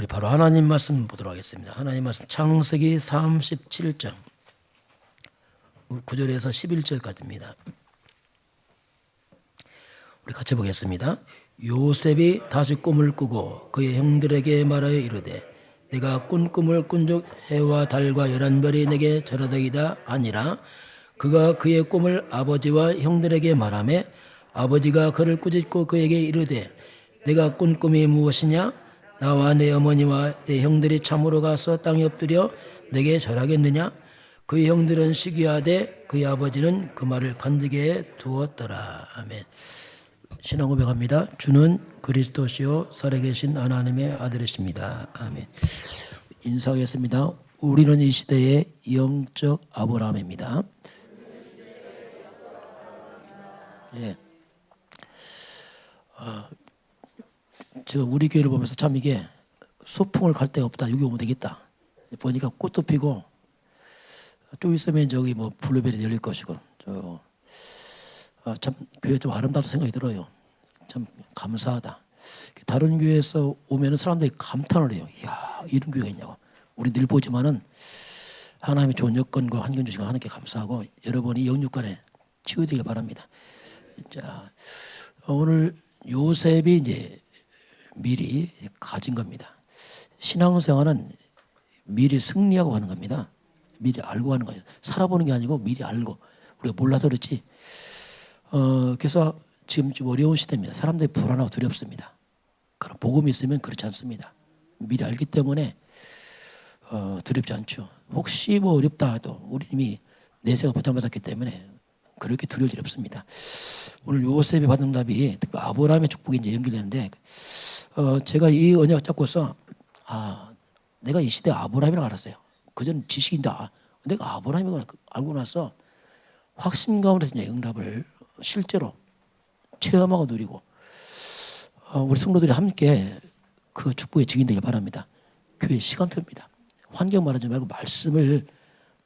바로 하나님 말씀 보도록 하겠습니다. 하나님 말씀 창세기 37장 9절에서 11절까지입니다. 우리 같이 보겠습니다. 요셉이 다시 꿈을 꾸고 그의 형들에게 말하여 이르되 내가 꾼 꿈을 꾼즉 해와 달과 열한 별이 내게 절하되이다 하니라. 그가 그의 꿈을 아버지와 형들에게 말하매 아버지가 그를 꾸짖고 그에게 이르되 내가 꾼 꿈이 무엇이냐? 나와 내 어머니와 내 형들이 참으로 가서 땅에 엎드려 내게 절하겠느냐? 그의 형들은 시기하되 그의 아버지는 그 말을 간직해 두었더라. 아멘. 신앙 고백합니다. 주는 그리스도시요 살아계신 하나님의 아들이십니다. 아멘. 인사하겠습니다. 우리는 이 시대의 영적 아브라함입니다. 예. 제가 우리 교회를 보면서 참 이게 소풍을 갈 데가 없다. 여기 오면 되겠다. 보니까 꽃도 피고 좀 있으면 저기 뭐 블루베리 열릴 것이고 참 교회 좀 아름답다 생각이 들어요. 참 감사하다. 다른 교회에서 오면은 사람들이 감탄을 해요. 이야, 이런 교회가 있냐고. 우리 늘 보지만은 하나님의 좋은 여건과 환경 주시고 하나님께 감사하고 여러분이 영육간에 치유되길 바랍니다. 자, 오늘 요셉이 이제 미리 가진 겁니다. 신앙생활은 미리 승리하고 가는 겁니다. 미리 알고 가는 거예요. 살아보는 게 아니고 미리 알고. 우리가 몰라서 그렇지. 그래서 지금 좀 어려운 시대입니다. 사람들이 불안하고 두렵습니다. 그럼 복음이 있으면 그렇지 않습니다. 미리 알기 때문에 두렵지 않죠. 혹시 뭐 어렵다 해도 우리 이미 내세가 보장받았기 때문에 그렇게 두려울 일 없습니다. 오늘 요셉이 받은 답이 특히 아브라함의 축복이 이제 연결되는데 제가 이 언약 잡고서 내가 이 시대 아브라함이라고 알았어요. 그전 지식인데 내가 아브라함이라고 알고 나서 확신 가운데서 이제 응답을 실제로 체험하고 누리고 우리 성도들이 함께 그 축복의 증인되길 바랍니다. 교회 시간표입니다. 환경 말하지 말고 말씀을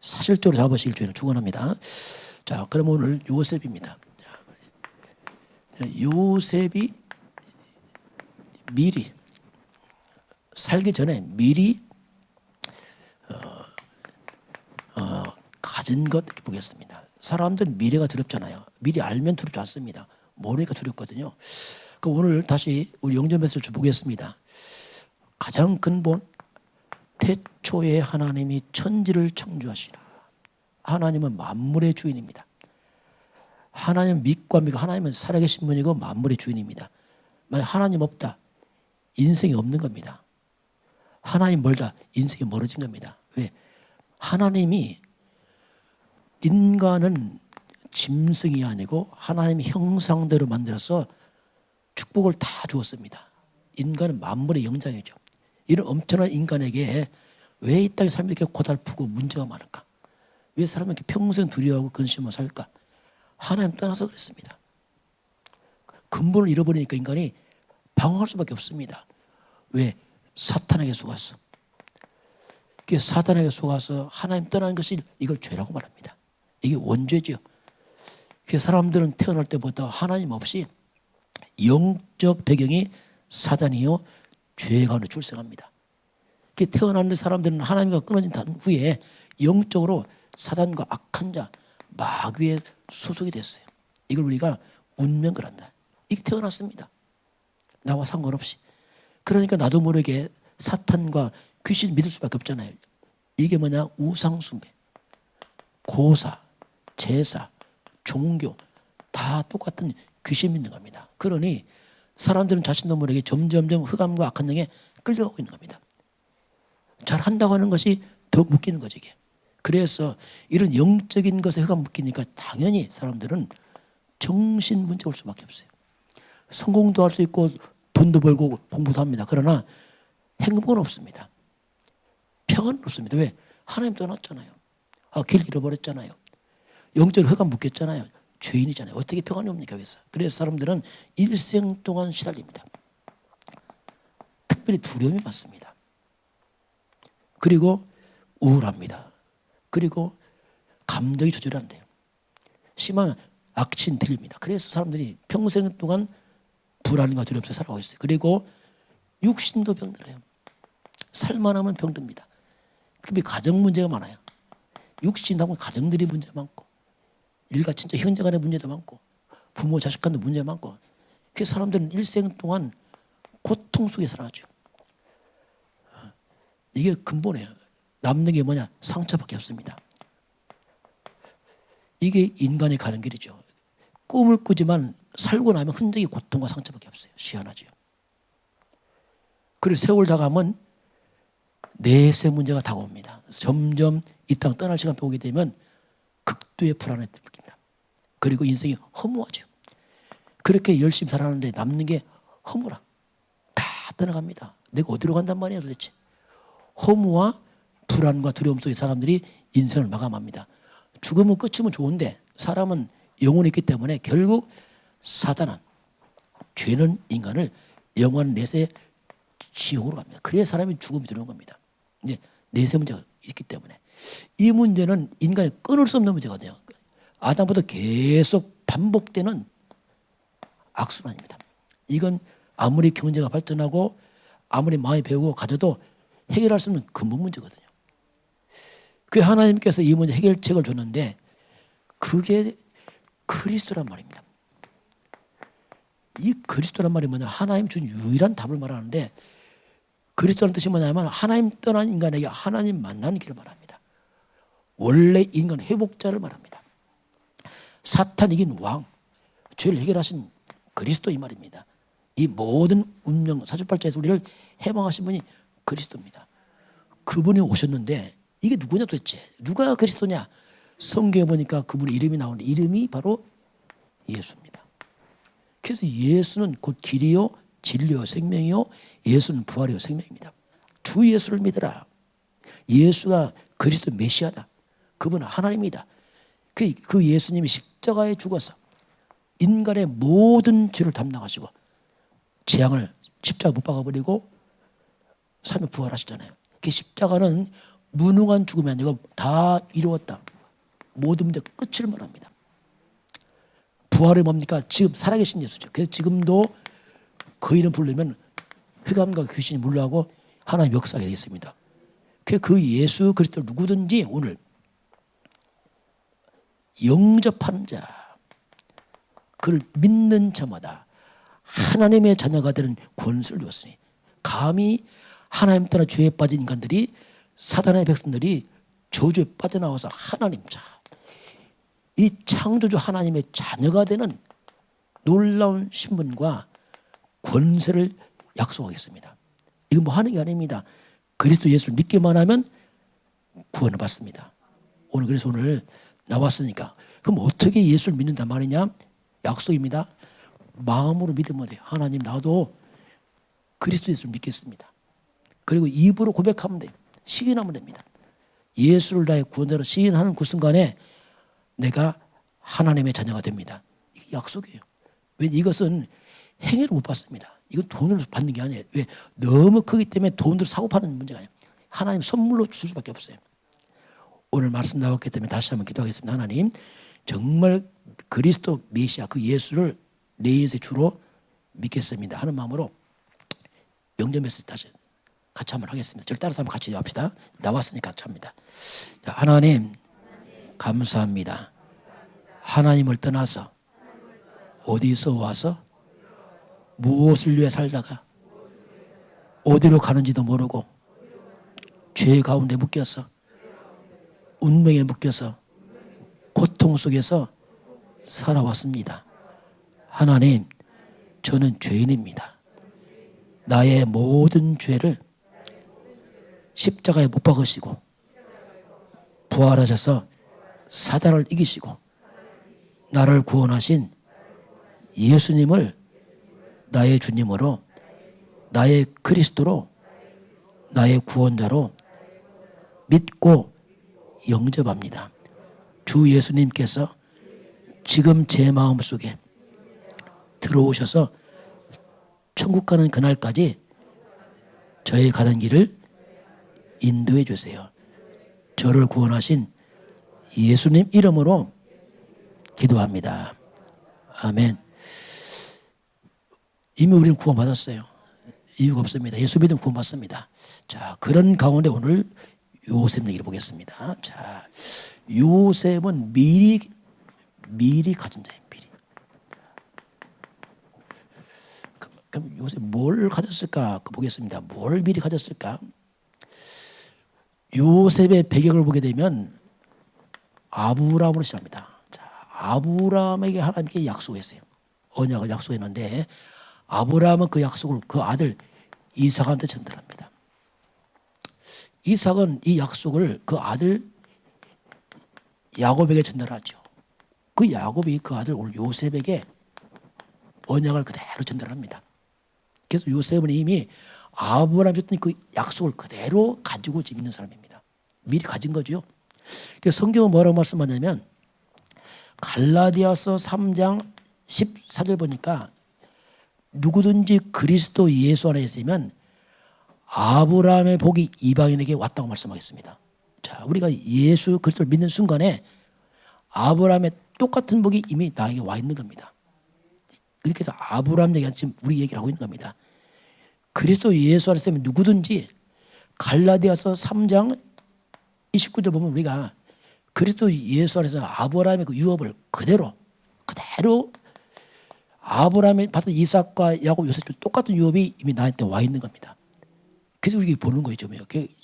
사실적으로 잡으실 주의를 축원합니다. 자, 그럼 오늘 요셉입니다. 요셉이 미리 살기 전에 미리 가진 것 보겠습니다. 사람들은 미래가 두렵잖아요. 미리 알면 두렵지 않습니다. 모르니까 두렵거든요. 그럼 오늘 다시 우리 영전 메시지 보겠습니다. 가장 근본 태초에 하나님이 천지를 창조하시라. 하나님은 만물의 주인입니다. 하나님은 믿고 안 믿고 하나님은 살아계신 분이고 만물의 주인입니다. 만약 하나님 없다. 인생이 없는 겁니다. 하나님 멀다. 인생이 멀어진 겁니다. 왜? 하나님이 인간은 짐승이 아니고 하나님의 형상대로 만들어서 축복을 다 주었습니다. 인간은 만물의 영장이죠. 이런 엄청난 인간에게 왜 이 땅에 삶이 이렇게 고달프고 문제가 많을까? 왜 사람은 이렇게 평생 두려워하고 근심하고 살까? 하나님 떠나서 그랬습니다. 근본을 잃어버리니까 인간이 방황할 수밖에 없습니다. 왜? 사탄에게 속았어. 그 사탄에게 속아서 하나님 떠나는 것이 이걸 죄라고 말합니다. 이게 원죄죠. 그 사람들은 태어날 때부터 하나님 없이 영적 배경이 사단이요 죄 가운데 출생합니다. 그 태어난 사람들은 하나님과 끊어진 후에 영적으로 사단과 악한 자 마귀의 소속이 됐어요. 이걸 우리가 운명을 한다. 이게 태어났습니다. 나와 상관없이. 그러니까 나도 모르게 사탄과 귀신 믿을 수밖에 없잖아요. 이게 뭐냐? 우상숭배, 고사, 제사, 종교 다 똑같은 귀신 믿는 겁니다. 그러니 사람들은 자신도 모르게 점점점 흑암과 악한 영에 끌려가고 있는 겁니다. 잘한다고 하는 것이 더 묶이는 거죠. 이게. 그래서 이런 영적인 것에 흑암 묶이니까 당연히 사람들은 정신 문제 올 수밖에 없어요. 성공도 할 수 있고 돈도 벌고 공부도 합니다. 그러나 행복은 없습니다. 평안은 없습니다. 왜? 하나님 떠났잖아요. 길 잃어버렸잖아요. 영적 흑암 묶였잖아요. 죄인이잖아요. 어떻게 평안이 옵니까? 그래서 사람들은 일생 동안 시달립니다. 특별히 두려움이 많습니다. 그리고 우울합니다. 그리고 감정이 조절이 안 돼요. 심하면 악신 들립니다. 그래서 사람들이 평생 동안 불안과 두려움에서 살아가고 있어요. 그리고 육신도 병들어요. 살만 하면 병듭니다. 특히 가정 문제가 많아요. 육신하고 가정들이 문제 많고 일가 친척 형제 간의 문제도 많고 부모 자식 간의 문제 많고 그 사람들은 일생 동안 고통 속에 살아가죠. 이게 근본이에요. 남는 게 뭐냐? 상처밖에 없습니다. 이게 인간이 가는 길이죠. 꿈을 꾸지만 살고 나면 흔적이 고통과 상처밖에 없어요. 시원하죠. 그리고 세월 다가면 내세 문제가 다가옵니다. 점점 이 땅 떠날 시간 오게 되면 극도의 불안을 느낍니다. 그리고 인생이 허무하죠. 그렇게 열심히 살았는데 남는 게 허무라. 다 떠나갑니다. 내가 어디로 간단 말이야 도대체. 허무와 불안과 두려움 속에 사람들이 인생을 마감합니다. 죽으면 끝이면 좋은데 사람은 영혼이 있기 때문에 결국 사단은 죄는 인간을 영원 내세 지옥으로 갑니다. 그래야 사람이 죽음이 들어온 겁니다. 이제 내세 문제가 있기 때문에 이 문제는 인간이 끊을 수 없는 문제거든요. 아담부터 계속 반복되는 악순환입니다. 이건 아무리 경제가 발전하고 아무리 마음이 배우고 가져도 해결할 수 없는 근본 문제거든요. 그 하나님께서 이 문제 해결책을 줬는데 그게 그리스도란 말입니다. 이 그리스도란 말이 뭐냐? 하나님 준 유일한 답을 말하는데 그리스도라는 뜻이 뭐냐면 하나님 떠난 인간에게 하나님 만나는 길을 말합니다. 원래 인간 회복자를 말합니다. 사탄 이긴 왕, 죄를 해결하신 그리스도 이 말입니다. 이 모든 운명 사주팔자에서 우리를 해방하신 분이 그리스도입니다. 그분이 오셨는데 이게 누구냐 도대체? 누가 그리스도냐? 성경에 보니까 그분의 이름이 나오는데 이름이 바로 예수입니다. 그래서 예수는 곧 길이요 진리요 생명이요 예수는 부활이요 생명입니다. 주 예수를 믿으라. 예수가 그리스도 메시아다. 그분은 하나님이다. 그 예수님이 십자가에 죽어서 인간의 모든 죄를 담당하시고 재앙을 십자가 못 박아버리고 삶에 부활하시잖아요. 그 십자가는 무능한 죽음이 아니고 다 이루었다. 모든 문제 끝을 말합니다. 부활이 뭡니까? 지금 살아계신 예수죠. 그래서 지금도 그 이름 부르면 흑암과 귀신이 물러가고 하나님 역사하게 되겠습니다. 그 예수 그리스도를 누구든지 오늘 영접하는 자, 그를 믿는 자마다 하나님의 자녀가 되는 권세를 주었으니 감히 하나님 따라 죄에 빠진 인간들이 사단의 백성들이 저주에 빠져나와서 하나님 자, 이 창조주 하나님의 자녀가 되는 놀라운 신분과 권세를 약속하겠습니다. 이건 뭐 하는 게 아닙니다. 그리스도 예수를 믿기만 하면 구원을 받습니다. 그래서 오늘 나왔으니까 그럼 어떻게 예수를 믿는단 말이냐? 약속입니다. 마음으로 믿으면 돼요. 하나님 나도 그리스도 예수를 믿겠습니다. 그리고 입으로 고백하면 돼요. 시인하면 됩니다. 예수를 나의 구원자로 시인하는 그 순간에 내가 하나님의 자녀가 됩니다. 이게 약속이에요. 왜 이것은 행위로 못 받습니다. 이건 돈으로 받는 게 아니에요. 왜? 너무 크기 때문에 돈으로 사고 파는 문제가 아니에요. 하나님 선물로 줄 수밖에 없어요. 오늘 말씀 나왔기 때문에 다시 한번 기도하겠습니다. 하나님 정말 그리스도 메시아 그 예수를 내 인생의 주로 믿겠습니다 하는 마음으로 영접 메시지 다시 같이 한번 하겠습니다. 저를 따라서 한번 같이 합시다. 나왔으니까 같이 합니다. 자, 하나님 감사합니다. 하나님을 떠나서 어디서 와서 무엇을 위해 살다가 어디로 가는지도 모르고 죄 가운데 묶여서 운명에 묶여서 고통 속에서 살아왔습니다. 하나님, 저는 죄인입니다. 나의 모든 죄를 십자가에 못 박으시고 부활하셔서 사단을 이기시고 나를 구원하신 예수님을 나의 주님으로 나의 그리스도로 나의 구원자로 믿고 영접합니다. 주 예수님께서 지금 제 마음속에 들어오셔서 천국 가는 그날까지 저의 가는 길을 인도해 주세요. 저를 구원하신 예수님 이름으로 기도합니다. 아멘. 이미 우리는 구원받았어요. 이유가 없습니다. 예수 믿으면 구원받습니다. 자, 그런 가운데 오늘 요셉 얘기를 보겠습니다. 자, 요셉은 미리 가진 자예요. 미리. 그럼 요셉 뭘 가졌을까? 보겠습니다. 뭘 미리 가졌을까? 요셉의 배경을 보게 되면 아브라함으로 시작합니다. 자, 아브라함에게 하나님께 약속했어요. 언약을 약속했는데 아브라함은 그 약속을 그 아들 이삭한테 전달합니다. 이삭은 이 약속을 그 아들 야곱에게 전달하죠. 그 야곱이 그 아들 오늘 요셉에게 언약을 그대로 전달합니다. 그래서 요셉은 이미 아브라함이 줬던 그 약속을 그대로 가지고 지금 있는 사람입니다. 미리 가진 거죠. 그래서 성경은 뭐라고 말씀하냐면 갈라디아서 3장 14절 보니까 누구든지 그리스도 예수 안에 있으면 아브라함의 복이 이방인에게 왔다고 말씀하겠습니다. 자, 우리가 예수 그리스도를 믿는 순간에 아브라함의 똑같은 복이 이미 나에게 와 있는 겁니다. 이렇게 해서 아브라함 얘기한 지금 우리 얘기를 하고 있는 겁니다. 그리스도 예수 안에 있으면 누구든지 갈라디아서 3장 29절 보면 우리가 그리스도 예수 안에서 아브라함의 그 유업을 그대로 아브라함이 받은 이삭과 야곱 요셉 똑같은 유업이 이미 나한테 와 있는 겁니다. 그래서 우리가 보는 거죠.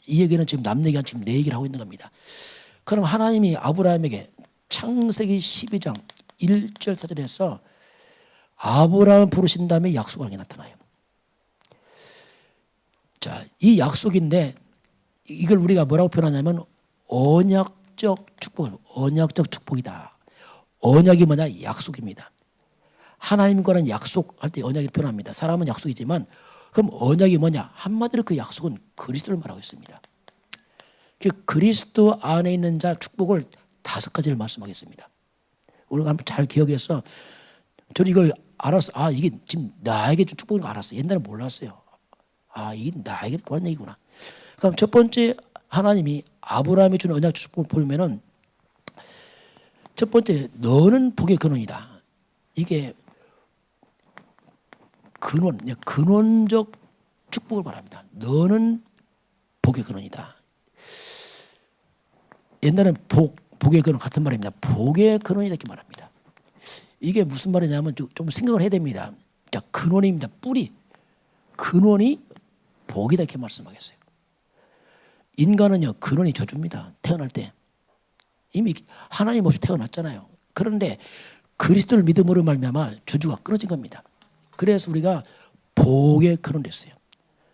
이 얘기는 지금 남 얘기가 지금 내 얘기를 하고 있는 겁니다. 그럼 하나님이 아브라함에게 창세기 12장 1절 4절에서 아브라함을 부르신 다음에 약속하는 게 나타나요. 자, 이 약속인데 이걸 우리가 뭐라고 표현하냐면 언약적 축복이다. 언약이 뭐냐? 약속입니다. 하나님과는 약속할 때 언약을 표현합니다. 사람은 약속이지만 그럼 언약이 뭐냐? 한마디로 그 약속은 그리스도를 말하고 있습니다. 그 그리스도 안에 있는 자 축복을 5가지를 말씀하겠습니다. 우리가 한번 잘 기억해서 저는 이걸 알았어. 아, 이게 지금 나에게 준 축복인 거 알았어요. 옛날에 몰랐어요. 아, 이게 나에게 관한 얘기구나. 그럼 첫 번째 하나님이 아브라함이 준 언약 축복을 보면은 첫 번째 너는 복의 근원이다. 이게 근원적 축복을 말합니다. 너는 복의 근원이다. 옛날엔 복의 근원 같은 말입니다. 복의 근원이다 이렇게 말합니다. 이게 무슨 말이냐면 좀 생각을 해야 됩니다. 자, 근원입니다. 뿌리. 근원이 복이다 이렇게 말씀하겠어요. 인간은요 근원이 저주입니다. 태어날 때 이미 하나님 없이 태어났잖아요. 그런데 그리스도를 믿음으로 말미암아 저주가 끊어진 겁니다. 그래서 우리가 복의 근원 됐어요.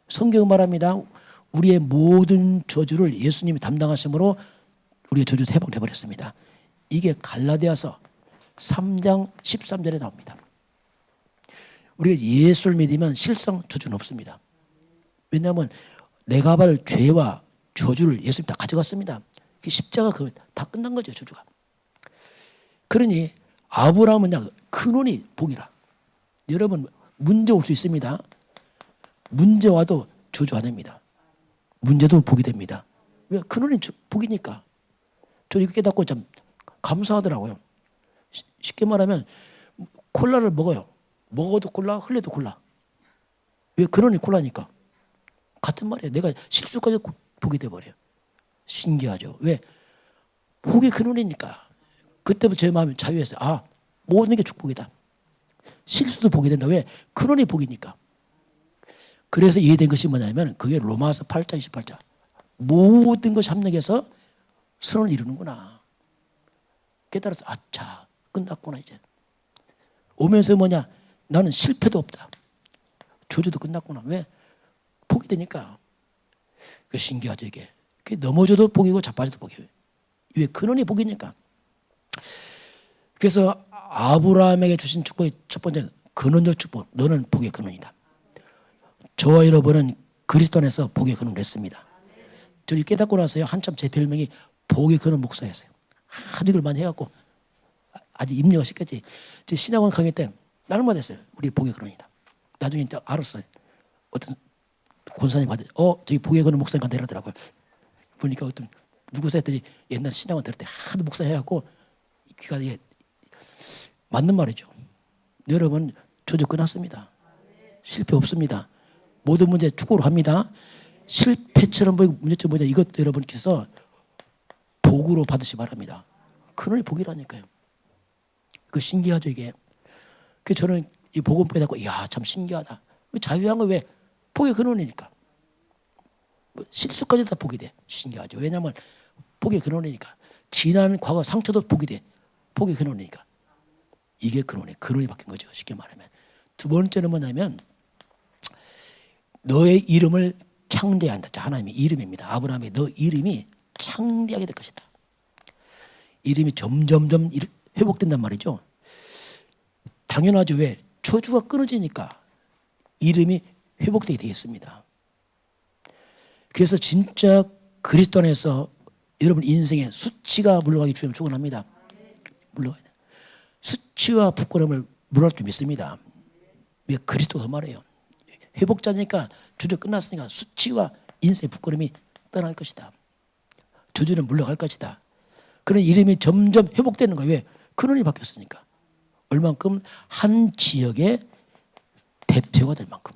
성경은 말합니다. 우리의 모든 저주를 예수님이 담당하심으로 우리의 저주 해방되어버렸습니다. 이게 갈라디아서 3장 13절에 나옵니다. 우리가 예수를 믿으면 실상 저주는 없습니다. 왜냐하면 내가 받을 죄와 저주를 예수님이 다 가져갔습니다. 십자가 다 끝난 거죠. 저주가. 그러니 아브라함은 그냥 근원이 복이라. 여러분 문제 올 수 있습니다. 문제 와도 저주 안 합니다. 문제도 복이 됩니다. 왜? 근원이 복이니까. 저 이거 깨닫고 참 감사하더라고요. 쉽게 말하면 콜라를 먹어요. 먹어도 콜라, 흘려도 콜라. 왜? 근원이 콜라니까. 같은 말이에요. 내가 실수까지 복이 돼버려요. 신기하죠. 왜? 복의 근원이니까. 그때부터 제 마음이 자유했어요. 아, 모든 게 축복이다. 실수도 복이 된다. 왜? 근원이 복이니까. 그래서 이해된 것이 뭐냐면 그게 로마서 8장 28절. 모든 것이 합력해서 선을 이루는구나. 깨달아서 아차 끝났구나 이제. 오면서 뭐냐? 나는 실패도 없다. 저주도 끝났구나. 왜? 복이 되니까. 그 신기하죠 이게. 넘어져도 복이고 자빠져도 복이에요. 왜? 근원이 복이니까. 그래서 아브라함에게 주신 축복의 첫 번째 근원적 축복. 너는 복의 근원이다. 저와 여러분은 그리스도 안에서 복의 근원을 했습니다. 저는 깨닫고 나서요 한참 제 별명이 복의 근원 목사였어요. 하도 이걸 많이 해갖고 아직 입력을 시켰지. 제 신학원 강의 때 날마다 했어요. 우리 복의 근원이다. 나중에 알았어요. 어떤 권사님 받을 저기 복의 근원 목사님과 내려더라고요. 보니까 어떤 누구서 했더니 옛날 신학원 들을 때 하도 목사 해갖고 귀가 이게 맞는 말이죠. 여러분 저주 끝났습니다. 실패 없습니다. 모든 문제 축복으로 갑니다. 실패처럼 보이고 문제점 보자. 이것도 여러분께서 복으로 받으시 바랍니다. 그놈이 복이라니까요. 그 신기하죠 이게. 그 저는 이 복음 깨닫고 이야 참 신기하다. 자유한 건 왜? 복의 근원이니까. 뭐 실수까지 다 복이 돼. 신기하죠. 왜냐하면 복의 근원이니까. 지난 과거 상처도 복이 돼. 복의 근원이니까. 이게 근원이 바뀐 거죠. 쉽게 말하면. 두 번째는 뭐냐면 너의 이름을 창대한다. 자, 하나님의 이름입니다. 아브라함의 너 이름이 창대하게 될 것이다. 이름이 점점점 회복된단 말이죠. 당연하죠. 왜? 저주가 끊어지니까 이름이 회복되게 되겠습니다. 그래서 진짜 그리스도 안에서 여러분 인생에 수치가 물러가기 주면 축원합니다. 물러가야 돼. 수치와 부끄러움을 물러갈 줄 믿습니다. 왜? 그리스도가 말해요. 회복자니까 저주 끝났으니까 수치와 인생의 부끄러움이 떠날 것이다. 저주는 물러갈 것이다. 그런 이름이 점점 회복되는 거예요. 왜? 근원이 바뀌었으니까. 얼만큼 한 지역의 대표가 될 만큼.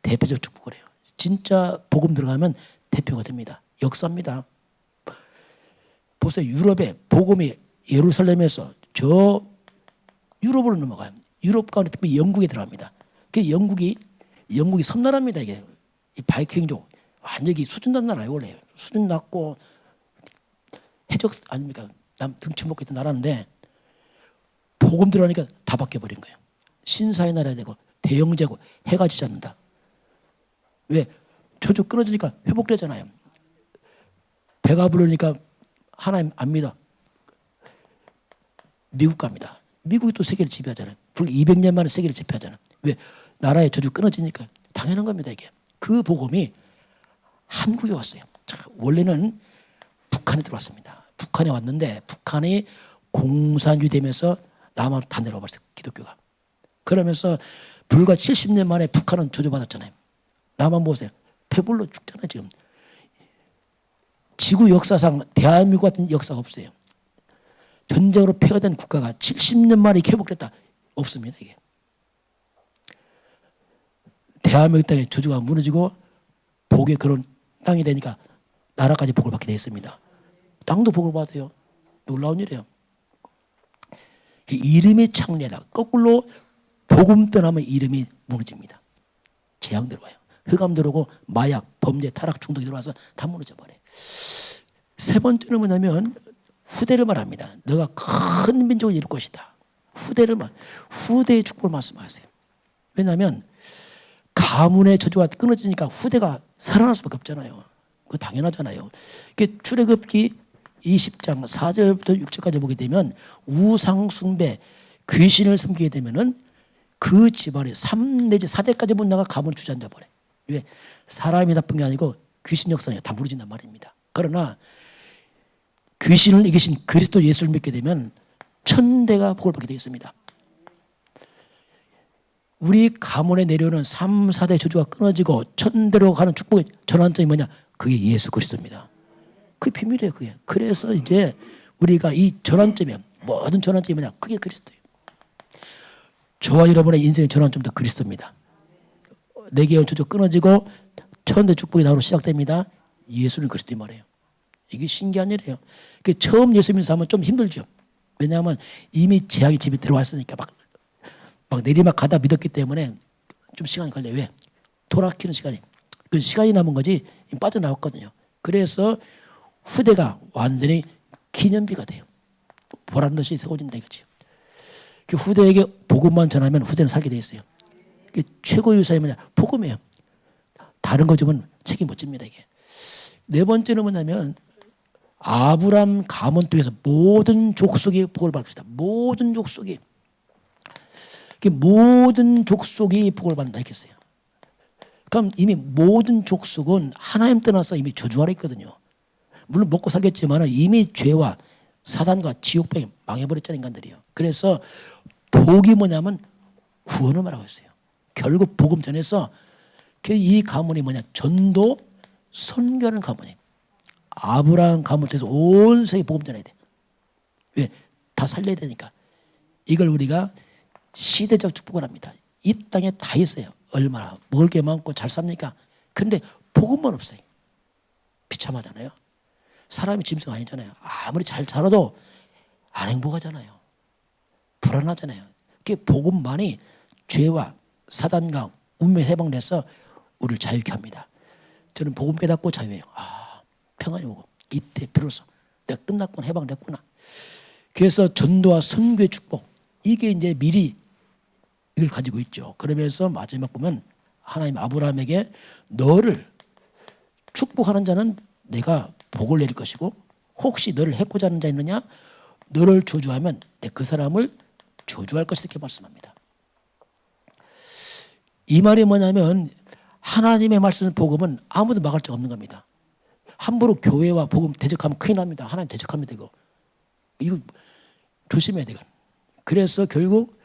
대표적 축복을 해요. 진짜 복음 들어가면 대표가 됩니다. 역사입니다. 보세요. 유럽에 복음이 예루살렘에서 저 유럽으로 넘어가요. 유럽 가운데 특히 영국에 들어갑니다. 그 영국이 섬나라입니다. 이게 이 바이킹족 완전히 수준 낮은 나라예요. 원래 수준 낮고 해적 아닙니까? 남 등쳐먹고 있던 나라인데 복음 들어가니까 다 바뀌어버린 거예요. 신사의 나라 되고 대영제고 해가 지지 않는다. 왜? 저주 끊어지니까 회복되잖아요. 배가 부르니까 하나님 안 믿어. 미국 갑니다. 미국이 또 세계를 지배하잖아요. 불과 200년 만에 세계를 지배하잖아요. 왜? 나라의 저주 끊어지니까 당연한 겁니다. 이게. 그 복음이 한국에 왔어요. 자, 원래는 북한에 들어왔습니다. 북한에 왔는데 북한이 공산주의 되면서 남한으로 다 내려와버렸어요. 기독교가. 그러면서 불과 70년 만에 북한은 저주받았잖아요. 남한 보세요. 배불러 죽잖아요. 지금. 지구 역사상 대한민국 같은 역사가 없어요. 전쟁으로 폐허된 국가가 70년 만에 회복됐다. 없습니다. 이게. 대한민국 땅에 저주가 무너지고 복의 그런 땅이 되니까 나라까지 복을 받게 되어 있습니다. 땅도 복을 받아요. 놀라운 일이에요. 이름이 창대하다. 거꾸로 복음 떠나면 이름이 무너집니다. 재앙 들어와요. 흑암 들어오고 마약, 범죄, 타락, 중독이 들어와서 다 무너져 버려요. 세 번째는 뭐냐면 후대를 말합니다. 너가 큰 민족을 이룰 것이다. 후대의 축복을 말씀하세요. 왜냐하면 가문의 저주가 끊어지니까 후대가 살아날 수밖에 없잖아요. 그거 당연하잖아요. 출애굽기 20장 4절부터 6절까지 보게 되면 우상 숭배, 귀신을 섬기게 되면은 그 집안에 3 내지 4대까지 못 나가 가문을 주저앉아 버려요. 왜? 사람이 나쁜 게 아니고 귀신 역사가 다 무너진단 말입니다. 그러나 귀신을 이기신 그리스도 예수를 믿게 되면 천대가 복을 받게 되어 있습니다. 우리 가문에 내려오는 3, 4대 저주가 끊어지고 천대로 가는 축복의 전환점이 뭐냐? 그게 예수 그리스도입니다. 그게 비밀이에요. 그게. 그래서 이제 우리가 이 전환점이 모든 전환점이 뭐냐? 그게 그리스도예요. 저와 여러분의 인생의 전환점도 그리스도입니다. 내게 온 저주 끊어지고 천대 축복이 나로 시작됩니다. 예수는 그리스도의 말이에요. 이게 신기한 일이에요. 처음 예수 믿는 사람은 좀 힘들죠. 왜냐하면 이미 재앙이 집에 들어왔으니까 막 내리막 가다 믿었기 때문에 좀 시간이 걸려요. 왜? 돌아키는 시간이. 그 시간이 남은 거지 빠져나왔거든요. 그래서 후대가 완전히 기념비가 돼요. 보란듯이 세워진다 이거죠. 그 후대에게 복음만 전하면 후대는 살게 돼 있어요. 최고의 유산이 뭐냐? 복음이에요. 다른 거 주면 책임 못 집니다 이게. 네 번째는 뭐냐면 아브람 가문 통해서 모든 족속이 복을 받을 것이다. 모든 족속이 복을 받는다 이렇게 했어요. 그럼 이미 모든 족속은 하나님 떠나서 이미 저주 아래 있거든요. 물론 먹고 살겠지만 이미 죄와 사단과 지옥병이 망해버렸잖아요 인간들이요. 그래서 복이 뭐냐면 구원을 말하고 있어요. 결국 복음 전에서 이 가문이 뭐냐? 전도 선교하는 가문이에요. 아브라함 가문 통해서 온 세계 복음 전해야 돼. 왜? 다 살려야 되니까. 이걸 우리가 시대적 축복을 합니다. 이 땅에 다 있어요. 얼마나 먹을 게 많고 잘 삽니까? 그런데 복음만 없어요. 비참하잖아요. 사람이 짐승 아니잖아요. 아무리 잘 살아도 안 행복하잖아요. 불안하잖아요. 그게 복음만이 죄와 사단과 운명에 해방돼서 우리를 자유케 합니다. 저는 복음 깨닫고 자유해요. 평안이 오고 이때 비로소 내가 끝났구나, 해방됐구나. 그래서 전도와 선교의 축복, 이게 이제 미리 이걸 가지고 있죠. 그러면서 마지막 보면 하나님 아브라함에게 너를 축복하는 자는 내가 복을 내릴 것이고 혹시 너를 해코자 하는 자 있느냐? 너를 저주하면 내 그 사람을 저주할 것이다 이렇게 말씀합니다. 이 말이 뭐냐면 하나님의 말씀 복음은 아무도 막을 수 없는 겁니다. 함부로 교회와 복음 대적하면 큰일 납니다. 하나님 대적합니다. 이거 조심해야 돼요. 그래서 결국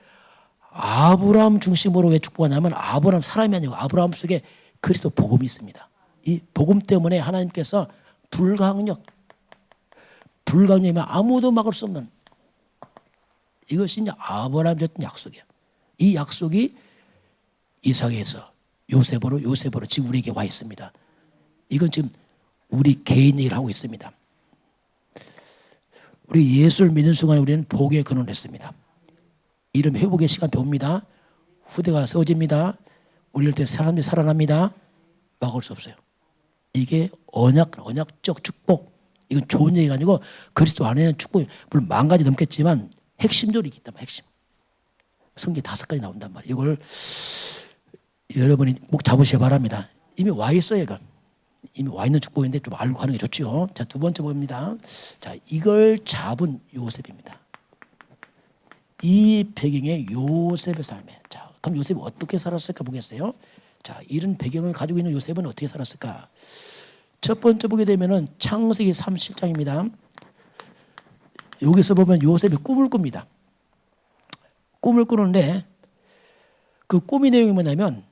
아브라함 중심으로 왜 축복하냐면 아브라함 사람이 아니고 아브라함 속에 그리스도 복음이 있습니다. 이 복음 때문에 하나님께서 불강력이면 아무도 막을 수 없는 이것이 이제 아브라함이 줬던 약속이에요. 이 약속이 이삭에서 요셉으로 지금 우리에게 와 있습니다. 이건 지금 우리 개인 얘기를 하고 있습니다. 우리 예수를 믿는 순간에 우리는 복의 근원을 했습니다. 이름 회복의 시간 배웁니다. 후대가 세워집니다. 우리를 때 사람들이 살아납니다. 막을 수 없어요. 이게 언약적 축복. 이건 좋은 얘기가 아니고 그리스도 안에는 축복이 물론 10,000가지 넘겠지만 핵심적으로 있단 말이에요. 핵심. 성경 5가지 나온단 말이에요. 이걸 여러분이 목 잡으셔야 바랍니다. 이미 와 있어요. 이건. 이미 와 있는 축복인데 좀 알고 하는 게 좋죠. 자, 두 번째 봅니다. 자, 이걸 잡은 요셉입니다. 이 배경에 요셉의 삶에. 자, 그럼 요셉이 어떻게 살았을까 보겠어요? 자, 이런 배경을 가지고 있는 요셉은 어떻게 살았을까? 첫 번째 보게 되면은 창세기 37장입니다. 여기서 보면 요셉이 꿈을 꿉니다. 꿈을 꾸는데 그 꿈의 내용이 뭐냐면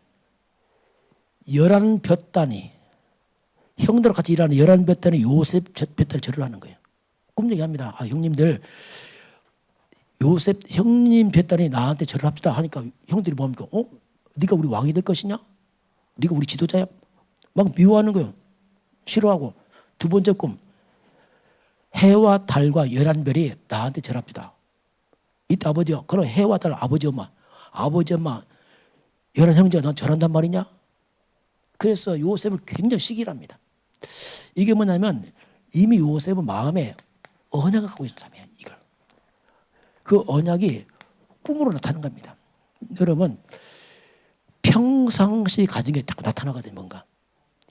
11볕단이 형들과 같이 일하는 11볕단이 요셉 볕단이 절을 하는 거예요. 꿈 얘기합니다. 형님들 요셉 형님 볕단이 나한테 절을 합시다 하니까 형들이 뭐합니까? 네가 우리 왕이 될 것이냐? 네가 우리 지도자야? 막 미워하는 거예요. 싫어하고. 두 번째 꿈, 해와 달과 11별이 나한테 절합시다. 이때 아버지요. 그럼 해와 달 아버지 엄마 11형제가 넌 절한단 말이냐? 그래서 요셉을 굉장히 시기를 합니다. 이게 뭐냐면 이미 요셉은 마음에 언약을 갖고 있는 사람이에요. 이걸. 그 언약이 꿈으로 나타나는 겁니다. 여러분 평상시 가진 게 자꾸 나타나거든요. 뭔가.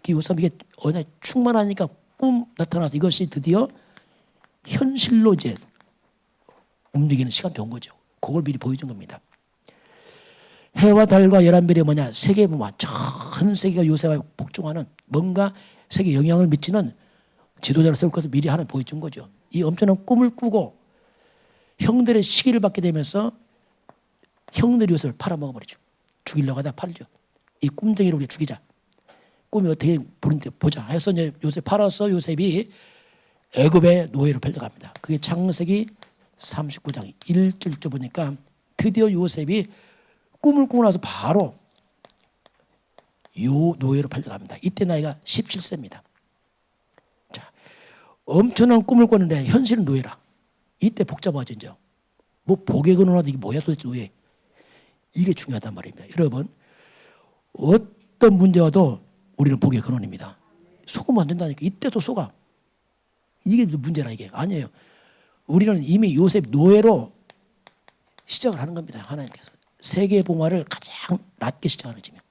요셉 이게 언약이 충만하니까 꿈 나타나서 이것이 드디어 현실로 이제 움직이는 시간이 온 거죠. 그걸 미리 보여준 겁니다. 해와 달과 11별이 뭐냐? 세계에 보면 전 세계가 요셉에 복종하는 뭔가 세계에 영향을 미치는 지도자를 세울 것을 미리 하나 보여준 거죠. 이 엄청난 꿈을 꾸고 형들의 시기를 받게 되면서 형들이 요셉을 팔아먹어버리죠. 죽이려고 하다 팔죠. 이 꿈쟁이를 우리 죽이자. 꿈이 어떻게 보는데 보자 해서 이제 요셉 팔아서 요셉이 애굽의 노예로 팔려갑니다. 그게 창세기 39장 1절 보니까 드디어 요셉이 꿈을 꾸고 나서 바로 요 노예로 팔려갑니다. 이때 나이가 17세입니다. 자, 엄청난 꿈을 꿨는데 현실은 노예라. 이때 복잡하죠. 이제. 뭐 복의 근원하지 이게 뭐야 도대체 노예. 이게 중요하단 말입니다. 여러분 어떤 문제 와도 우리는 복의 근원입니다. 속으면 안 된다니까. 이때도 속아. 이게 문제라 이게. 아니에요. 우리는 이미 요셉 노예로 시작을 하는 겁니다. 하나님께서. 세계 봉화를 가장 낮게 시작하는 집이에요.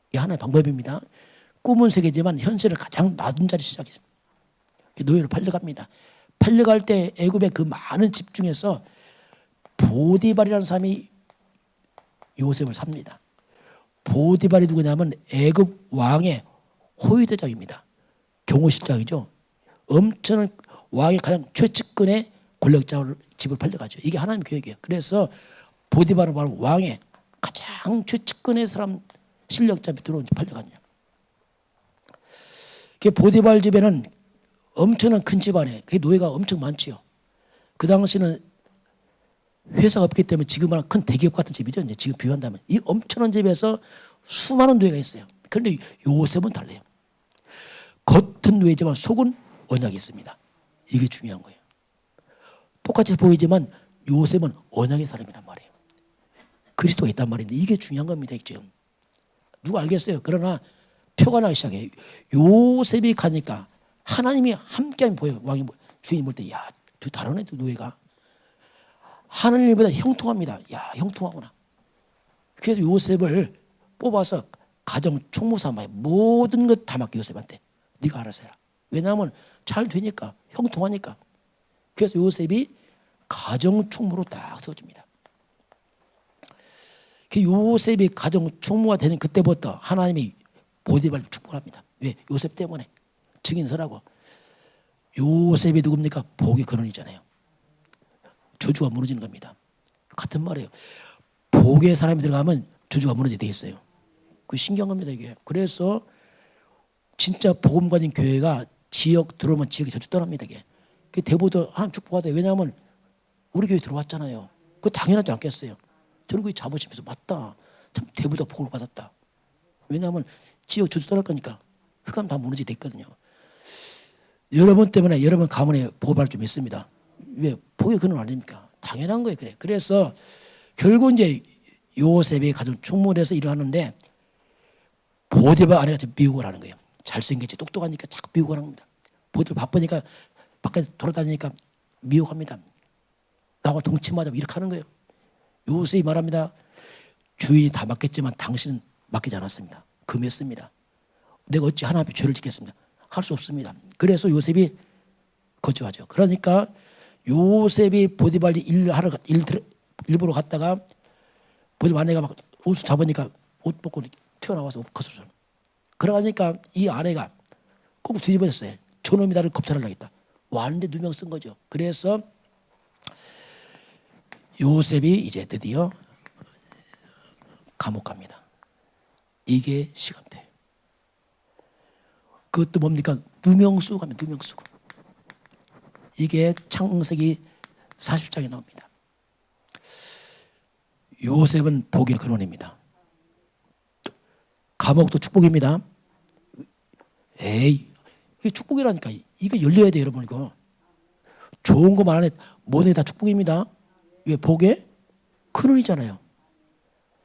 이게 하나의 방법입니다. 꿈은 세계지만 현실을 가장 낮은 자리 시작했습니다. 노예로 팔려갑니다. 팔려갈 때 애굽의 그 많은 집 중에서 보디발이라는 사람이 요셉을 삽니다. 보디발이 누구냐면 애굽 왕의 호위대장입니다. 경호실장이죠. 엄청난 왕의 가장 최측근의 권력자를 집을 팔려가죠. 이게 하나님의 계획이에요. 그래서 보디발은 바로 왕의 가장 최측근의 사람 실력자 밑으로 팔려갔냐. 그 보디발 집에는 엄청난 큰 집안에 그 노예가 엄청 많지요. 그 당시는 회사가 없기 때문에 지금은 큰 대기업 같은 집이죠. 이제 지금 비유한다면 이 엄청난 집에서 수많은 노예가 있어요. 그런데 요셉은 달라요. 겉은 노예지만 속은 언약이 있습니다. 이게 중요한 거예요. 똑같이 보이지만 요셉은 언약의 사람이란 말이에요. 그리스도가 있단 말인데 이게 중요한 겁니다. 지금 누가 알겠어요? 그러나 표가 나기 시작해요. 요셉이 가니까 하나님이 함께하면 보여요. 왕이 주인이 볼 때 야, 다르네 노예가. 하나님보다 형통합니다. 야, 형통하구나. 그래서 요셉을 뽑아서 가정 총무 삼아요. 모든 것 다 맡겨 요셉한테. 네가 알아서 해라. 왜냐하면 잘 되니까 형통하니까. 그래서 요셉이 가정 총무로 딱 세워집니다. 요셉이 가정 총무가 되는 그때부터 하나님이 보디발을 축복합니다. 왜? 요셉 때문에 증인서라고. 요셉이 누굽니까? 복의 근원이잖아요. 저주가 무너지는 겁니다. 같은 말이에요. 복의 사람이 들어가면 저주가 무너지게 돼 있어요. 그 신기한 겁니다 이게. 그래서 진짜 복음 가진 교회가 지역 들어오면 지역에 저주 떠납니다 이게. 그 대보도 하나님 축복하대요. 왜냐하면 우리 교회 들어왔잖아요. 그거 당연하지 않겠어요. 저는 그게 자부심에서 맞다. 참 대보다 복을 받았다. 왜냐하면 지역 저주 떠날 거니까 흑암 다 무너지게 돼 있거든요. 여러분 때문에 여러분 가문에 복을 받을 줄 믿습니다. 왜? 복의 근원 아닙니까? 당연한 거예요. 그래. 그래서 결국 이제 요셉이 가정 총무에서 일을 하는데 보디발 아내가 미국을 하는 거예요. 잘생겼지 똑똑하니까 자꾸 미국을 합니다. 보디발 바쁘니까 밖에 돌아다니니까 미국합니다. 나와 동침하자 이렇게 하는 거예요. 요셉이 말합니다. 주인이 다 맡겼지만 당신은 맡기지 않았습니다. 금했습니다. 내가 어찌 하나님 앞에 죄를 짓겠습니다. 할 수 없습니다. 그래서 요셉이 거주하죠. 그러니까 요셉이 보디발 일부러 갔다가 보디발 아내가 막 옷을 잡으니까 옷 벗고 튀어나와서 걷었어요. 그러니까 이 아내가 꼭 뒤집어졌어요. 저놈이 나를 겁탈하려고 했다. 왔는데 누명 쓴 거죠. 그래서 요셉이 이제 드디어 감옥 갑니다. 이게 시간표예요. 그것도 뭡니까? 누명쓰고 가면 누명쓰고. 이게 창세기 40장에 나옵니다. 요셉은 복의 근원입니다. 감옥도 축복입니다. 에이, 이게 축복이라니까. 이게 열려야 돼요, 여러분. 이거 좋은 것만 안 해. 모든 게 다 축복입니다. 왜? 복의 근원이잖아요.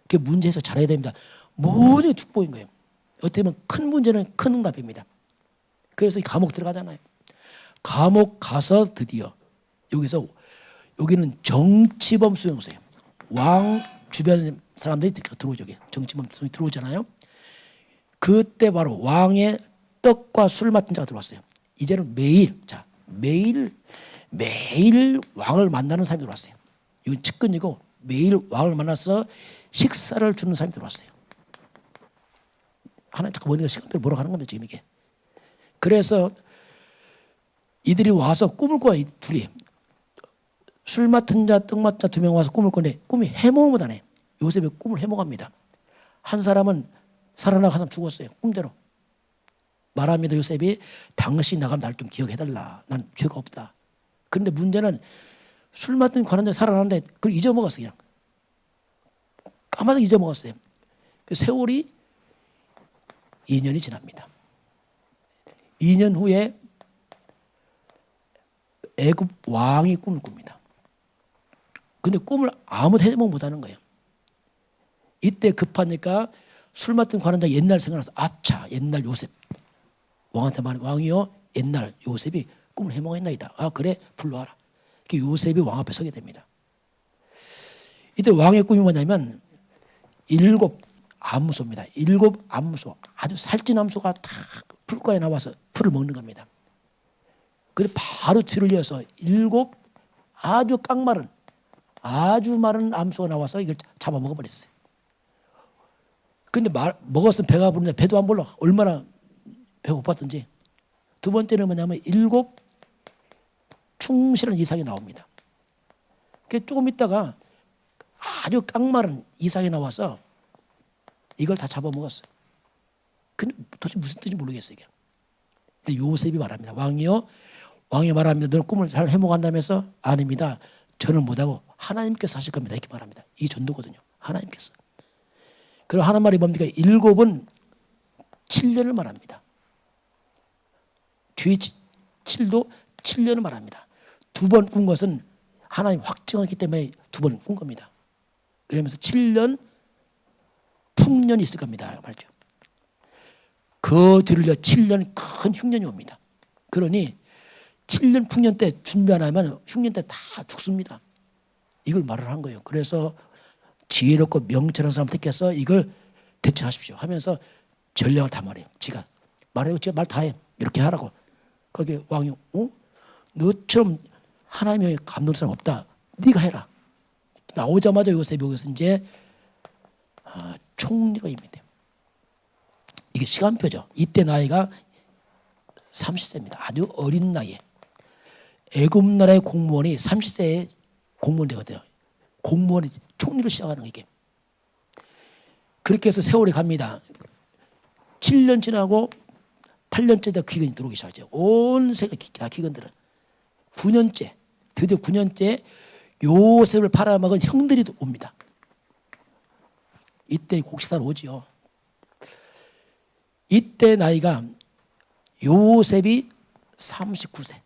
그 문제에서 잘해야 됩니다. 모든 게 축복인 거예요. 어떻게 보면 큰 문제는 큰 응답입니다. 그래서 이 감옥 들어가잖아요. 감옥 가서 드디어 여기는 정치범 수용소예요. 왕 주변 사람들이 들어오죠. 정치범 수용소에 들어오잖아요. 그때 바로 왕의 떡과 술 맡은 자가 들어왔어요. 이제는 매일 왕을 만나는 사람이 들어왔어요. 이건 측근이고 매일 왕을 만나서 식사를 주는 사람이 들어왔어요. 하나님 자꾸 머리가 시간표를 보러 가는 겁니다. 지금 이게. 그래서 이들이 와서 꿈을 꿔요. 둘이. 술 맡은 자, 떡 맡은 자 2명 와서 꿈을 꿔는데 꿈이 해몽을 못하네. 요셉이 꿈을 해몽합니다. 한 사람은 살아나가 한 사람 죽었어요. 꿈대로. 말합니다. 요셉이 당신 나가면 나를 좀 기억해달라. 난 죄가 없다. 그런데 문제는 술 맡은 관원자 살아나는데 그걸 잊어먹었어요. 그냥. 까마득 잊어먹었어요. 세월이 2년이 지납니다. 2년 후에 애굽 왕이 꿈을 꿉니다. 근데 꿈을 아무도 해몽 못하는 거예요. 이때 급하니까 술 맡은 관원자 옛날 생각나서 아차 옛날 요셉 왕한테 말해 왕이요 옛날 요셉이 꿈을 해몽했나이다. 아 그래 불러와라. 요셉이 왕 앞에 서게 됩니다. 이때 왕의 꿈이 뭐냐면 7 암소입니다. 7 암소 아주 살찐 암소가 다 풀가에 나와서 풀을 먹는 겁니다. 그래서 바로 뒤를 이어서 7 아주 깡마른 아주 마른 암소가 나와서 이걸 잡아 먹어버렸어요. 근데 먹었으면 배가 부르는데 배도 안 불러. 얼마나 배고팠던지. 두 번째는 뭐냐면 7 충실한 이삭이 나옵니다. 조금 있다가 아주 깡마른 이삭이 나와서 이걸 다 잡아먹었어요. 근데 도대체 무슨 뜻인지 모르겠어요. 근데 요셉이 말합니다. 왕이 말합니다. 너는 꿈을 잘 해몽한다면서? 아닙니다. 저는 못하고 하나님께서 하실 겁니다. 이렇게 말합니다. 이 전도거든요. 하나님께서. 그럼 하는 말이 뭡니까? 7은 7년을 말합니다. 뒤에 7도 7년을 말합니다. 2번 꾼 것은 하나님 확정했기 때문에 2번 꾼 겁니다. 그러면서 7년 풍년이 있을 겁니다. 말이죠. 그 뒤를 7년 큰 흉년이 옵니다. 그러니 7년 풍년 때 준비 안 하면 흉년 때 다 죽습니다. 이걸 말을 한 거예요. 그래서 지혜롭고 명철한 사람 택해서 이걸 대처하십시오 하면서 전략을 다 말해요. 지가 말해요. 제가 말 다 해. 이렇게 하라고. 거기에 왕이 너처럼 하나님의 감동하는 사람 없다. 네가 해라. 나오자마자 요셉이 여기서 이제 총리가 임명돼요. 이게 시간표죠. 이때 나이가 30세입니다. 아주 어린 나이에. 애굽 나라의 공무원이 30세에 공무원 되거든요. 공무원이 총리로 시작하는 거 이게. 그렇게 해서 세월이 갑니다. 7년 지나고 8년째 다 기근이 들어오기 시작하죠. 온 세계 다 기근들은. 9년째, 드디어 9년째 요셉을 팔아먹은 형들이 옵니다. 이때 곡식사로 오지요. 이때 나이가 요셉이 39세.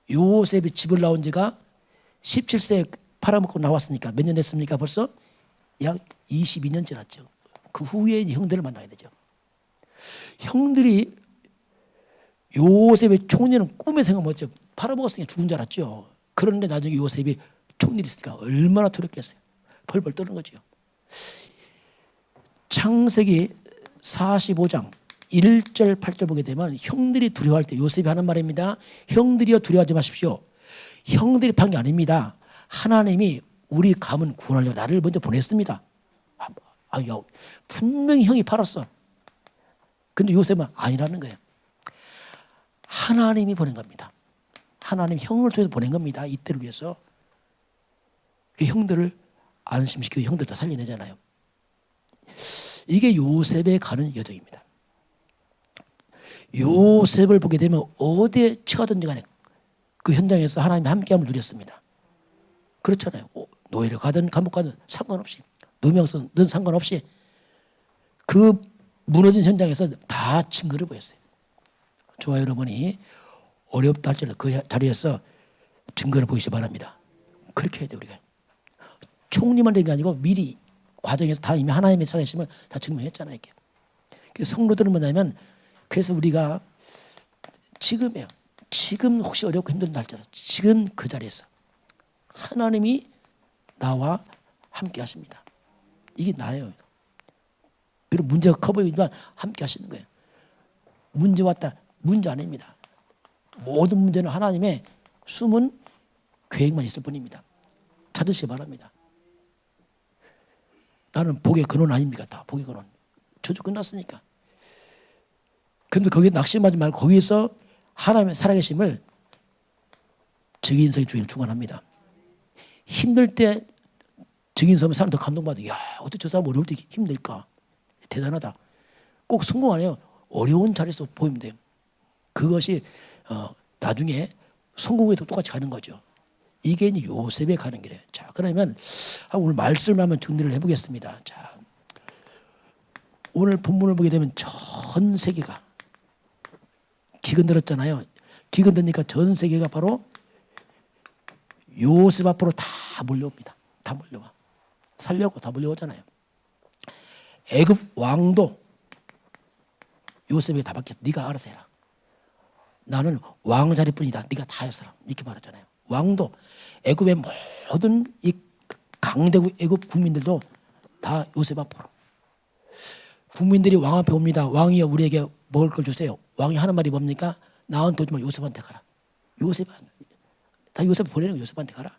요셉이 집을 나온 지가 17세에 팔아먹고 나왔으니까 몇 년 됐습니까? 벌써 약 22년 지났죠. 그 후에 형들을 만나야 되죠. 형들이 요셉의 총리는 꿈에 생각 못했죠. 팔아먹었으니까 죽은 줄 알았죠. 그런데 나중에 요셉이 총리를 있으니까 얼마나 두렵겠어요. 벌벌 떠는 거죠. 창세기 45장 1절 8절 보게 되면 형들이 두려워할 때 요셉이 하는 말입니다. 형들이여 두려워하지 마십시오. 형들이 판 게 아닙니다. 하나님이 우리 가문 구원하려고 나를 먼저 보냈습니다. 분명히 형이 팔았어. 근데 요셉은 아니라는 거예요. 하나님이 보낸 겁니다. 하나님 형을 통해서 보낸 겁니다. 이때를 위해서. 그 형들을 안심시키고 형들 다 살려내잖아요. 이게 요셉에 가는 여정입니다. 요셉을 보게 되면 어디에 처하든지 간에 그 현장에서 하나님의 함께함을 누렸습니다. 그렇잖아요. 노예를 가든 감옥 가든 상관없이, 누명쓰든 상관없이 그 무너진 현장에서 다 증거를 보였어요. 저와 여러분이 어렵다 할지라도 그 자리에서 증거를 보이시기 바랍니다. 그렇게 해야 돼요. 우리가 총리만 된 게 아니고 미리 과정에서 다 이미 하나님의 살아계심을 다 증명했잖아요. 이렇게. 성도들은 뭐냐면 그래서 우리가 지금이에요. 지금 혹시 어렵고 힘든 날짜도 지금 그 자리에서 하나님이 나와 함께 하십니다. 이게 나예요. 그리고 문제가 커 보이지만 함께 하시는 거예요. 문제 왔다. 문제 아닙니다. 모든 문제는 하나님의 숨은 계획만 있을 뿐입니다. 찾으시기 바랍니다. 나는 복의 근원 아닙니까? 다 복의 근원. 저주 끝났으니까. 그런데 거기에 낙심하지 말고 거기서 하나님의 살아계심을 증인성의 주인을 충만합니다. 힘들 때 증인성의 사람 더 감동받아. 야, 어떻게 저 사람 어려울 때 힘들까? 대단하다. 꼭 성공 안 해요. 어려운 자리에서 보이면 돼요. 그것이 나중에 성공에도 똑같이 가는 거죠. 이게 이제 요셉에 가는 길이에요. 자, 그러면 오늘 말씀을 한번 정리를 해보겠습니다. 자, 오늘 본문을 보게 되면 전 세계가 기근들었잖아요. 기근드니까 전 세계가 바로 요셉 앞으로 다 몰려옵니다. 다 몰려와. 살려고 다 몰려오잖아요. 애굽 왕도 요셉에게 다 맡겼어. 네가 알아서 해라. 나는 왕자리뿐이다. 네가 다 해서라. 이렇게 말하잖아요. 왕도 애굽의 모든 이 강대국 애굽 국민들도 다 요셉 앞으로. 국민들이 왕 앞에 옵니다. 왕이여 우리에게 먹을 걸 주세요. 왕이 하는 말이 뭡니까? 나한테 오지 마. 요셉한테 가라. 다 요셉 보내는 거 요셉한테 가라.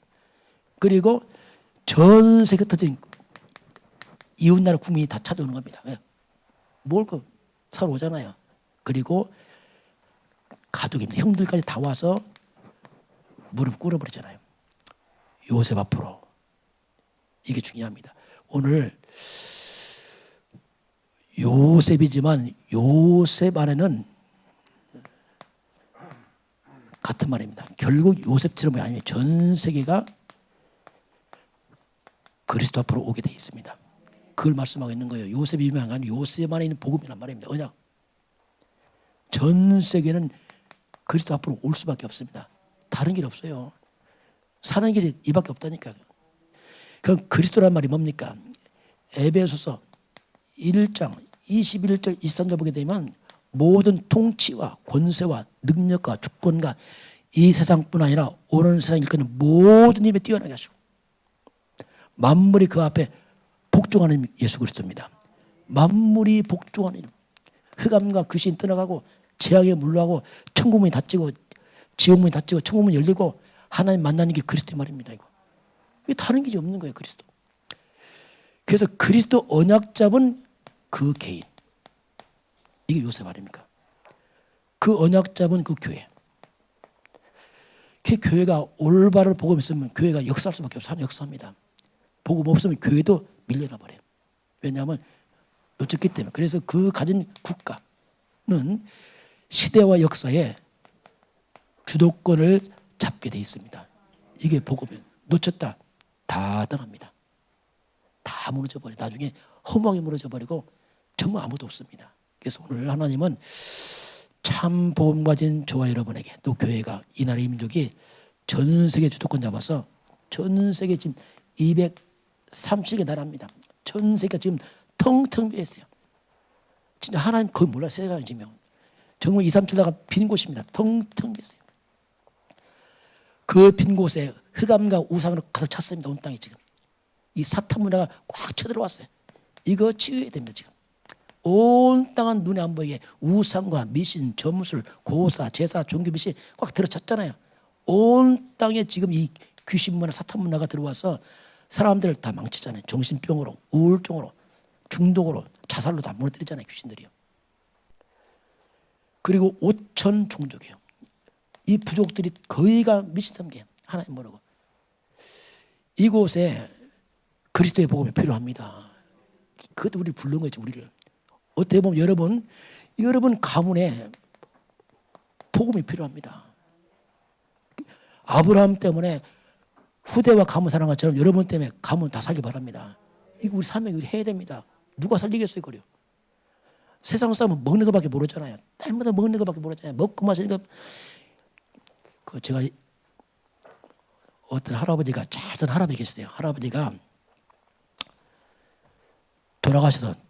그리고 전 세계 터진 이웃나라 국민이 다 찾아오는 겁니다. 왜? 먹을 거 사러 오잖아요. 그리고 가족입니다. 형들까지 다 와서 무릎 꿇어버리잖아요. 요셉 앞으로. 이게 중요합니다. 오늘 요셉이지만 요셉 안에는 같은 말입니다. 결국 요셉처럼 아니면 전 세계가 그리스도 앞으로 오게 돼 있습니다. 그걸 말씀하고 있는 거예요. 요셉이 유명한 요셉 안에 있는 복음이란 말입니다. 언약. 전 세계는 그리스도 앞으로 올 수밖에 없습니다. 다른 길 없어요. 사는 길이 이밖에 없다니까요. 그럼 그리스도란 말이 뭡니까? 에베소서 1장 21절 23절 보게 되면 모든 통치와 권세와 능력과 주권과 이 세상뿐 아니라 오는 세상 일거는 모든 힘에 뛰어나게 하시고 만물이 그 앞에 복종하는 예수 그리스도입니다. 만물이 복종하는 이름. 흑암과 귀신 떠나가고 재앙에 물러가고 천국문이 닫히고 지옥문이 닫히고 천국문이 열리고 하나님 만나는 게 그리스도의 말입니다. 이거. 이게 다른 길이 없는 거예요. 그리스도. 그래서 그리스도 언약 잡은 그 개인. 이게 요셉 아닙니까? 그 언약 잡은 그 교회. 그 교회가 올바른 복음 있으면 교회가 역사할 수밖에 없어요. 역사합니다. 복음 없으면 교회도 밀려나 버려요. 왜냐하면 놓쳤기 때문에. 그래서 그 가진 국가는 시대와 역사에 주도권을 잡게 돼 있습니다. 이게 복음이에요. 놓쳤다. 다 떠납니다. 다 무너져 버려. 나중에 허무하게 무너져 버리고 정말 아무도 없습니다. 그래서 오늘 하나님은 참 복음 가진 저와 여러분에게 또 교회가 이 나라의 민족이 전 세계 주도권 잡아서 전 세계 지금 230개 나라입니다. 전 세계가 지금 텅텅 비어 있어요. 진짜 하나님 거의 몰라 세상에 지금 정말 2, 3천 나가 빈 곳입니다. 텅텅 비어 있어요. 그 빈 곳에 흑암과 우상으로 가득 찼습니다. 온 땅이 지금. 이 사탄 문화가 꽉 쳐들어왔어요. 이거 치유해야 됩니다. 지금. 온 땅은 눈에 안 보이게 우상과 미신, 점술, 고사, 제사, 종교 미신 꽉 들어찼잖아요. 온 땅에 지금 이 귀신 문화, 사탄 문화가 들어와서 사람들을 다 망치잖아요. 정신병으로, 우울증으로, 중독으로, 자살로 다 무너뜨리잖아요. 귀신들이요. 그리고 5천 종족이에요. 이 부족들이 거의가 미신삼계 하나님 모르고 이곳에 그리스도의 복음이 필요합니다. 그것도 우리를 부른 거죠. 우리를. 어떻게 보면 여러분 가문에 복음이 필요합니다. 아브라함 때문에 후대와 가문 사는 것처럼 여러분 때문에 가문 다 살기 바랍니다. 이거 우리 사명이 해야 됩니다. 누가 살리겠어요, 그래요? 세상 사람은 먹는 것밖에 모르잖아요. 날마다 먹는 것밖에 모르잖아요. 먹고 마시는 것. 그 제가 어떤 할아버지가 잘 산 할아버지 계셨어요. 할아버지가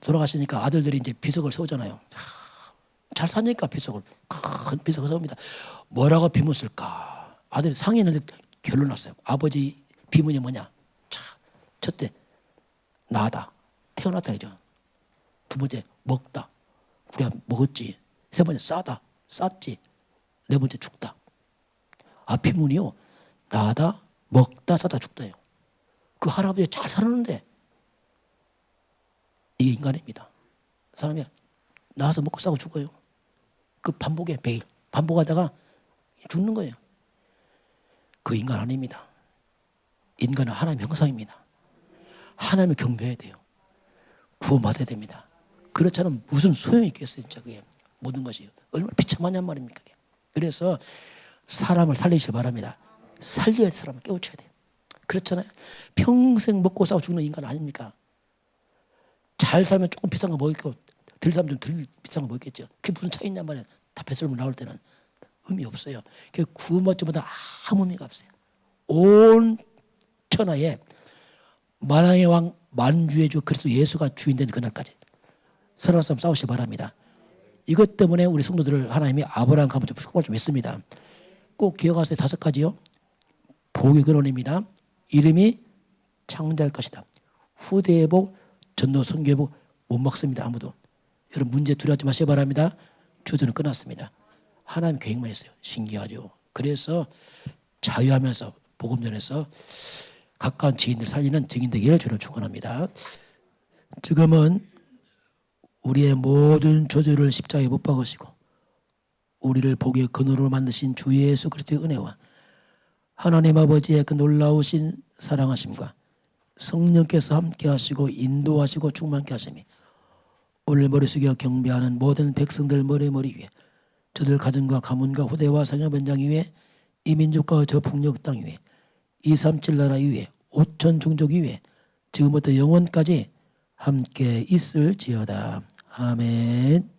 돌아가시니까 아들들이 이제 비석을 세우잖아요. 잘 사니까 비석을 큰 비석을 세웁니다. 뭐라고 비묻을까? 아들이 상의는 결론 났어요. 아버지 비문이 뭐냐? 첫째 나다. 태어났다 이죠. 두 번째 먹다. 우리가 먹었지. 세 번째 싸다. 쌌지. 네 번째 죽다. 비문이요. 나다. 먹다. 싸다. 죽다예요. 그 할아버지 잘 살았는데 이게 인간입니다. 사람이 나와서 먹고 싸고 죽어요. 그 반복에 매일 반복하다가 죽는 거예요. 그 인간 아닙니다. 인간은 하나님의 형상입니다. 하나님을 경배해야 돼요. 구원받아야 됩니다. 그렇지 않으면 무슨 소용이 있겠어요. 진짜 그게 모든 것이 얼마나 비참하냔 말입니까. 그게. 그래서 사람을 살리시길 바랍니다. 살려야 사람을 깨우쳐야 돼요. 그렇잖아요. 평생 먹고 싸고 죽는 인간 아닙니까? 잘 살면 조금 비싼 거 먹겠고 덜 살면 좀 덜 비싼 거 먹겠죠. 그게 무슨 차이 있냔 말이에요. 다 뱃설물 나올 때는 의미 없어요. 그 구원받지보다 아무 의미가 없어요. 온 천하에 만왕의 왕 만주의 주 그리스도 예수가 주인된 그날까지 서로 싸움 싸우시기 바랍니다. 이것 때문에 우리 성도들을 하나님이 아브라함 가문 좀 축복을 좀 했습니다. 꼭 기억하세요. 5가지요. 복의 근원입니다. 이름이 창대할 것이다. 후대의 복, 전도 선교의 복 못 막습니다. 아무도. 여러분 문제 두려워하지 마시기 바랍니다. 주저는 끝났습니다. 하나님 계획만 했어요. 신기하죠. 그래서 자유하면서 복음 전해서 가까운 지인들 살리는 증인 되기를 주로 축원합니다. 지금은 우리의 모든 저주를 십자가에 못 박으시고 우리를 복의 근원으로 만드신 주 예수 그리스도의 은혜와 하나님 아버지의 그 놀라우신 사랑하심과 성령께서 함께 하시고 인도하시고 충만케 하심이 오늘 머리 숙여 경배하는 모든 백성들 머리 위에 저들 가정과 가문과 후대와 상여 변장 위에 이 민족과 저 폭력 땅 위에 237 나라 위에 5천 종족 위에 지금부터 영원까지 함께 있을지어다. 아멘.